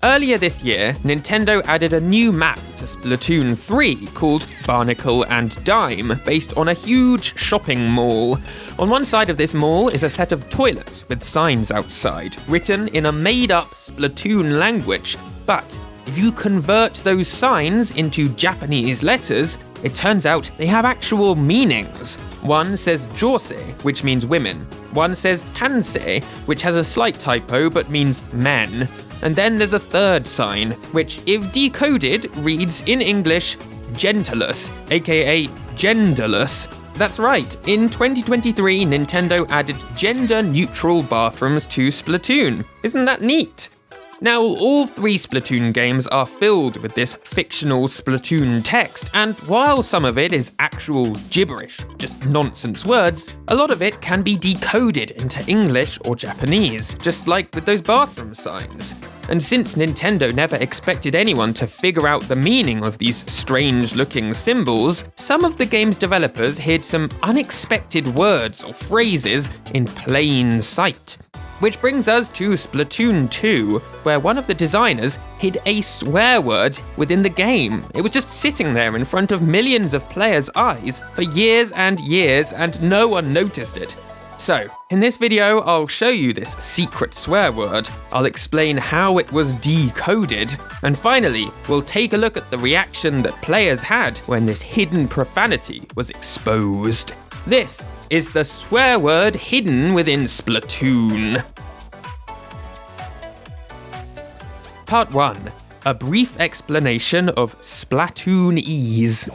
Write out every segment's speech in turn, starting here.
Earlier this year, Nintendo added a new map to Splatoon 3 called Barnacle and Dime, based on a huge shopping mall. On one side of this mall is a set of toilets with signs outside, written in a made-up Splatoon language. But if you convert those signs into Japanese letters, it turns out they have actual meanings. One says jose, which means women. One says tansei, which has a slight typo but means men. And then there's a third sign, which, if decoded, reads in English, gentleless, aka genderless. That's right, in 2023, Nintendo added gender-neutral bathrooms to Splatoon. Isn't that neat? Now, all 3 Splatoon games are filled with this fictional Splatoon text, and while some of it is actual gibberish, just nonsense words, a lot of it can be decoded into English or Japanese, just like with those bathroom signs. And since Nintendo never expected anyone to figure out the meaning of these strange-looking symbols, some of the game's developers hid some unexpected words or phrases in plain sight. Which brings us to Splatoon 2, where one of the designers hid a swear word within the game. It was just sitting there in front of millions of players' eyes for years, and no one noticed it. So, in this video, I'll show you this secret swear word, I'll explain how it was decoded, and finally, we'll take a look at the reaction that players had when this hidden profanity was exposed. This is the swear word hidden within Splatoon. Part 1. A brief explanation of Splatoonese.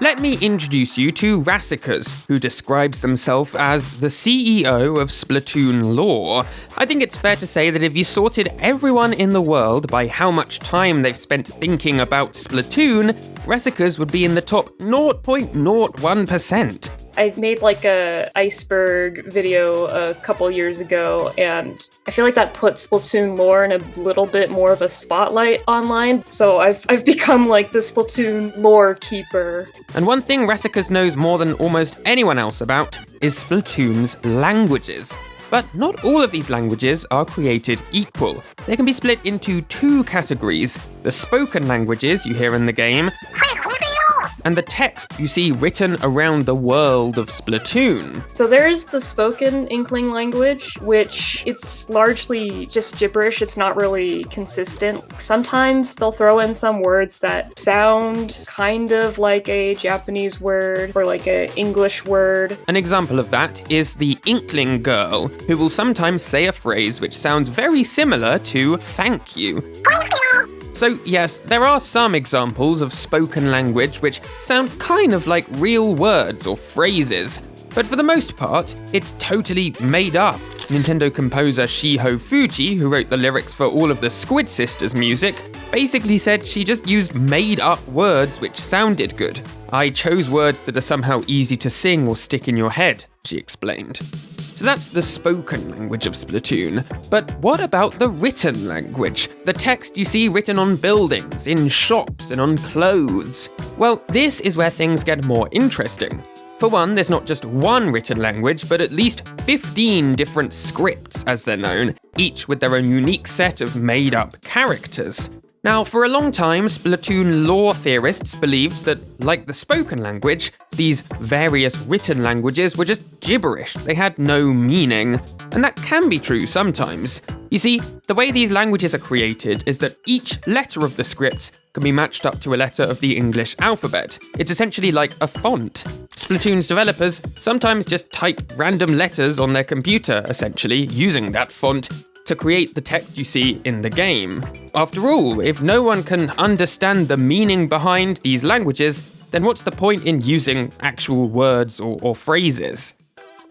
Let me introduce you to Rassicas, who describes themselves as the CEO of Splatoon lore. I think it's fair to say that if you sorted everyone in the world by how much time they've spent thinking about Splatoon, Rassicas would be in the top 0.01%. I made like a iceberg video a couple years ago, and I feel like that put Splatoon lore in a little bit more of a spotlight online, so I've become like the Splatoon lore keeper. And one thing Rassicas knows more than almost anyone else about is Splatoon's languages. But not all of these languages are created equal. They can be split into 2 categories: the spoken languages you hear in the game, and the text you see written around the world of Splatoon. So there's the spoken Inkling language, which it's largely just gibberish, it's not really consistent. Sometimes they'll throw in some words that sound kind of like a Japanese word or like an English word. An example of that is the Inkling girl, who will sometimes say a phrase which sounds very similar to thank you. So yes, there are some examples of spoken language which sound kind of like real words or phrases, but for the most part, it's totally made up. Nintendo composer Shiho Fuji, who wrote the lyrics for all of the Squid Sisters music, basically said she just used made-up words which sounded good. I chose words that are somehow easy to sing or stick in your head, she explained. So that's the spoken language of Splatoon. But what about the written language? The text you see written on buildings, in shops, and on clothes? Well, this is where things get more interesting. For one, there's not just one written language, but at least 15 different scripts, as they're known, each with their own unique set of made-up characters. Now, for a long time, Splatoon lore theorists believed that, like the spoken language, these various written languages were just gibberish, they had no meaning. And that can be true sometimes. You see, the way these languages are created is that each letter of the scripts can be matched up to a letter of the English alphabet. It's essentially like a font. Splatoon's developers sometimes just type random letters on their computer, essentially, using that font, to create the text you see in the game. After all, if no one can understand the meaning behind these languages, then what's the point in using actual words or phrases?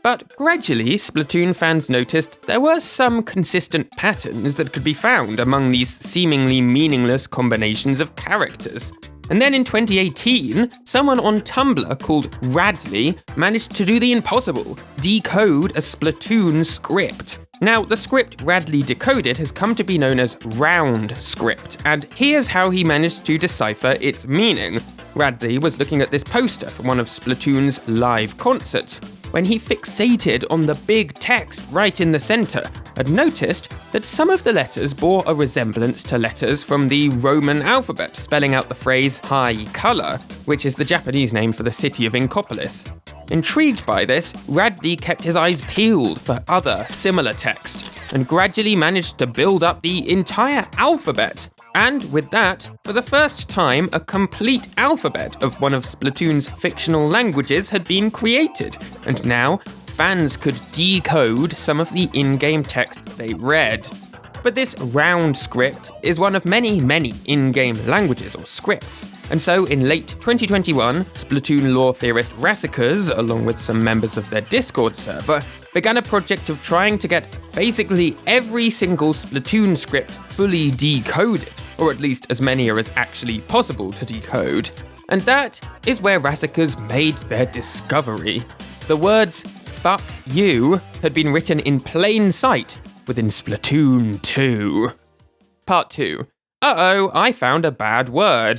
But gradually, Splatoon fans noticed there were some consistent patterns that could be found among these seemingly meaningless combinations of characters. And then in 2018, someone on Tumblr called Radley managed to do the impossible: decode a Splatoon script. Now, the script Radley decoded has come to be known as Round Script, and here's how he managed to decipher its meaning. Radley was looking at this poster from one of Splatoon's live concerts. when he fixated on the big text right in the center and noticed that some of the letters bore a resemblance to letters from the Roman alphabet, spelling out the phrase high color, which is the Japanese name for the city of Inkopolis. Intrigued by this, Radley kept his eyes peeled for other similar text, and gradually managed to build up the entire alphabet. And with that, for the first time, a complete alphabet of one of Splatoon's fictional languages had been created, and now fans could decode some of the in-game text they read. But this round script is one of many in-game languages or scripts. And so in late 2021, Splatoon lore theorist Rassicas, along with some members of their Discord server, began a project of trying to get basically every single Splatoon script fully decoded, or at least as many are as actually possible to decode. And that is where Rassicas made their discovery. The words "fuck you" had been written in plain sight within Splatoon 2. Part 2. Uh-oh, I found a bad word.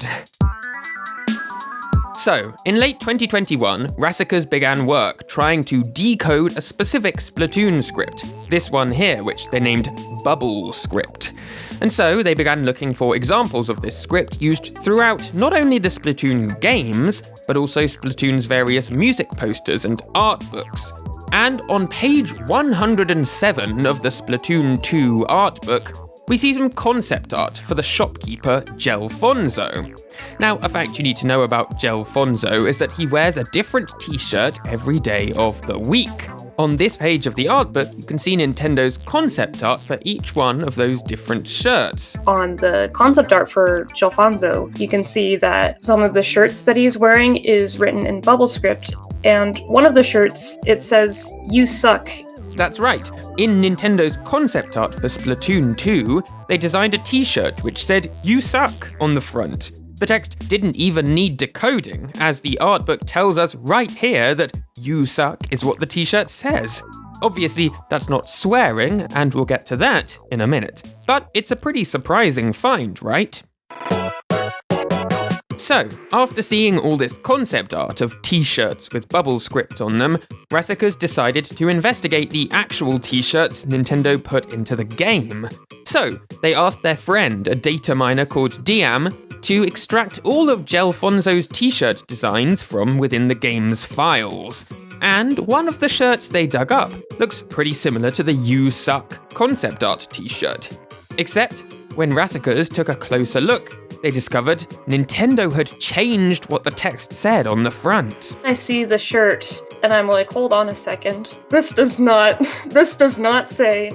So, in late 2021, Rassicas began work trying to decode a specific Splatoon script, this one here, which they named Bubble Script. And so they began looking for examples of this script used throughout not only the Splatoon games, but also Splatoon's various music posters and art books. And on page 107 of the Splatoon 2 art book, we see some concept art for the shopkeeper Gelfonso. Now, a fact you need to know about Gelfonso is that he wears a different t-shirt every day of the week. On this page of the art book, you can see Nintendo's concept art for each one of those different shirts. On the concept art for Gelfonso, you can see that some of the shirts that he's wearing is written in bubble script, and one of the shirts, it says, "You suck." That's right. In Nintendo's concept art for Splatoon 2, they designed a t-shirt which said, "You suck" on the front. The text didn't even need decoding, as the art book tells us right here that "you suck" is what the t-shirt says. Obviously, that's not swearing, and we'll get to that in a minute. But it's a pretty surprising find, right? So, after seeing all this concept art of t-shirts with bubble script on them, Rassicas decided to investigate the actual t-shirts Nintendo put into the game. So, they asked their friend, a data miner called Diam, to extract all of Gelfonso's t-shirt designs from within the game's files. And one of the shirts they dug up looks pretty similar to the "You Suck" concept art t-shirt. Except, when Rassicas took a closer look, they discovered Nintendo had changed what the text said on the front. I see the shirt, and I'm like, hold on a second. This does not say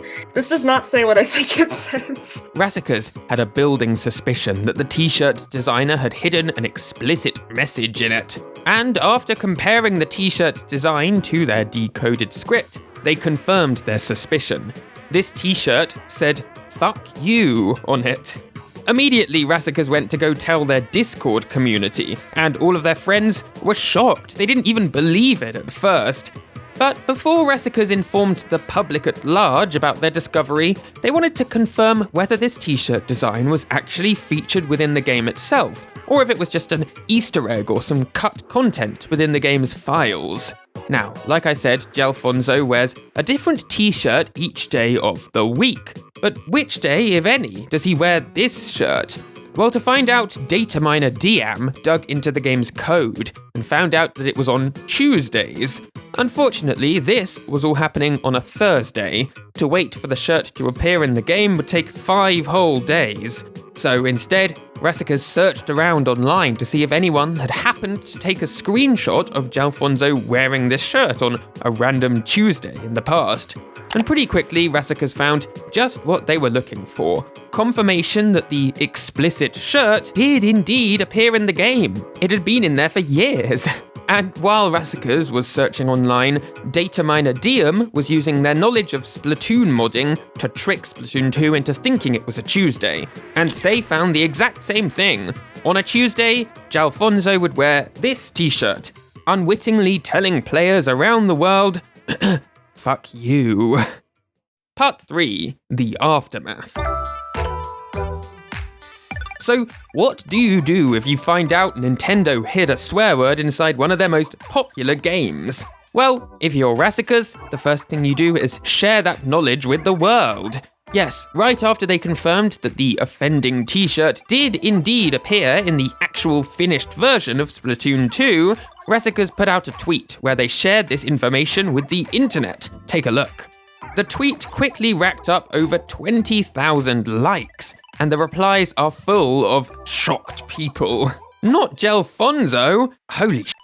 what I think it says. Rassicas had a building suspicion that the t-shirt's designer had hidden an explicit message in it. And after comparing the t-shirt's design to their decoded script, they confirmed their suspicion. This t-shirt said, "Fuck you" on it. Immediately, Rassicas went to go tell their Discord community, and all of their friends were shocked. They didn't even believe it at first. But before Rassicas informed the public at large about their discovery, they wanted to confirm whether this t-shirt design was actually featured within the game itself, or if it was just an Easter egg or some cut content within the game's files. Now, like I said, Gelfonso wears a different t-shirt each day of the week. But which day, if any, does he wear this shirt? Well, to find out, data miner Diam dug into the game's code and found out that it was on Tuesdays. Unfortunately, this was all happening on a Thursday. To wait for the shirt to appear in the game would take 5 whole days. So instead, Rassicas searched around online to see if anyone had happened to take a screenshot of Gelfonso wearing this shirt on a random Tuesday in the past. And pretty quickly, Rassicas found just what they were looking for. Confirmation that the explicit shirt did indeed appear in the game. It had been in there for years. And while Rassicas was searching online, data miner Diam was using their knowledge of Splatoon modding to trick Splatoon 2 into thinking it was a Tuesday. And they found the exact same thing. On a Tuesday, Gelfonso would wear this t-shirt, unwittingly telling players around the world, "Fuck you." Part 3. The Aftermath. So, what do you do if you find out Nintendo hid a swear word inside one of their most popular games? Well, if you're Rassicas, the first thing you do is share that knowledge with the world. Yes, right after they confirmed that the offending t-shirt did indeed appear in the actual finished version of Splatoon 2, Rassicas put out a tweet where they shared this information with the internet. Take a look. The tweet quickly racked up over 20,000 likes, and the replies are full of shocked people. Not Gelfonso? Holy shit.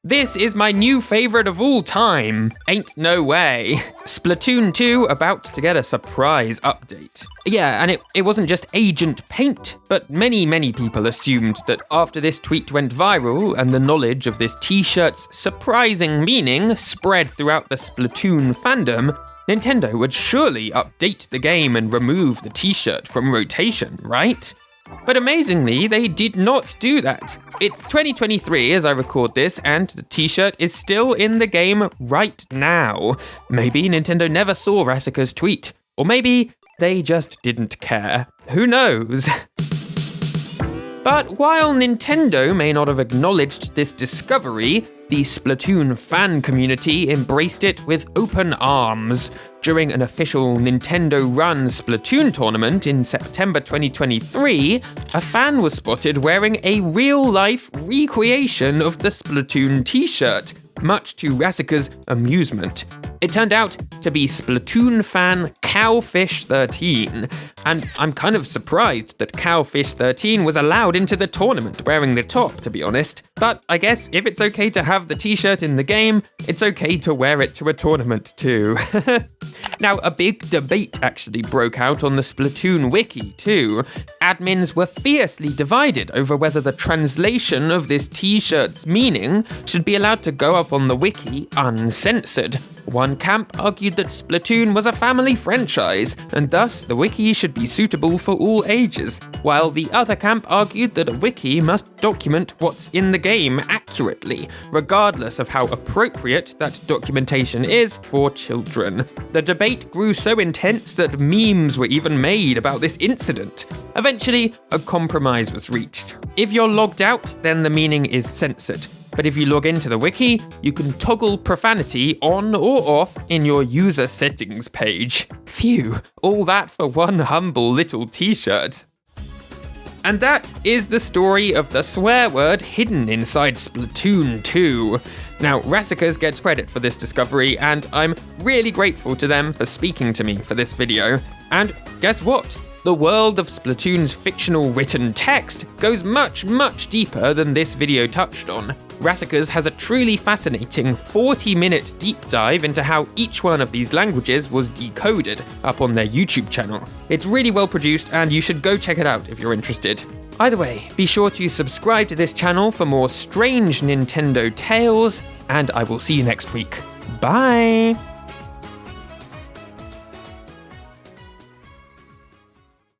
This is my new favourite of all time. Ain't no way. Splatoon 2 about to get a surprise update. Yeah, and it wasn't just Agent Paint, but many people assumed that after this tweet went viral and the knowledge of this t-shirt's surprising meaning spread throughout the Splatoon fandom, Nintendo would surely update the game and remove the t-shirt from rotation, right? But amazingly, they did not do that. It's 2023 as I record this, and the t-shirt is still in the game right now. Maybe Nintendo never saw Rassicas' tweet, or maybe they just didn't care. Who knows? But while Nintendo may not have acknowledged this discovery, the Splatoon fan community embraced it with open arms. During an official Nintendo-run Splatoon tournament in September 2023, a fan was spotted wearing a real-life recreation of the Splatoon t-shirt, much to Rassicas' amusement. It turned out to be Splatoon fan Cowfish13, and I'm kind of surprised that Cowfish13 was allowed into the tournament wearing the top, to be honest. But I guess if it's okay to have the t-shirt in the game, it's okay to wear it to a tournament too. Now, a big debate actually broke out on the Splatoon wiki too. Admins were fiercely divided over whether the translation of this t-shirt's meaning should be allowed to go up on the wiki uncensored. One camp argued that Splatoon was a family franchise, and thus the wiki should be suitable for all ages, while the other camp argued that a wiki must document what's in the game accurately, regardless of how appropriate that documentation is for children. The debate grew so intense that memes were even made about this incident. Eventually, a compromise was reached. If you're logged out, then the meaning is censored. But if you log into the wiki, you can toggle profanity on or off in your user settings page. Phew, all that for one humble little t-shirt. And that is the story of the swear word hidden inside Splatoon 2. Now, Rassicas gets credit for this discovery, and I'm really grateful to them for speaking to me for this video. And guess what? The world of Splatoon's fictional written text goes much deeper than this video touched on. Rassicas has a truly fascinating 40-minute deep dive into how each one of these languages was decoded up on their YouTube channel. It's really well produced, and you should go check it out if you're interested. Either way, be sure to subscribe to this channel for more strange Nintendo tales, and I will see you next week. Bye!